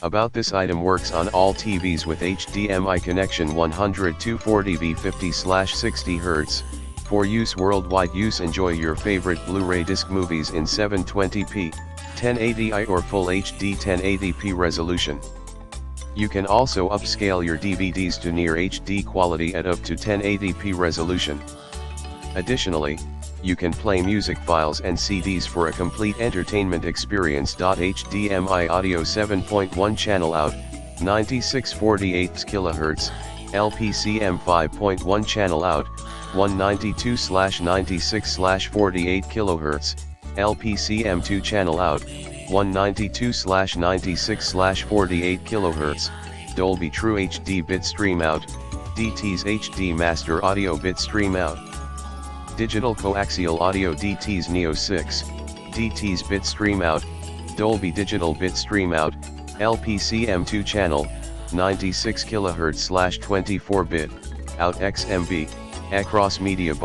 About this item works on all TVs with HDMI connection 100 240p 50/60 Hz. For use worldwide use, enjoy your favorite Blu-ray disc movies in 720p, 1080i or Full HD 1080p resolution. You can also upscale your DVDs to near HD quality at up to 1080p resolution. Additionally, you can play music files and CDs for a complete entertainment experience. HDMI audio 7.1 channel out, 9648 kHz, LPCM 5.1 channel out, 192/96/48 kHz, LPCM 2 channel out, 192/96/48 kHz, Dolby True HD bit stream out, DTS HD Master Audio bit stream out. Digital Coaxial Audio DTS Neo 6, DTS bit stream out, Dolby Digital bit stream out, LPCM 2 channel, 96 kHz/24 bit, out XMB, across media bar.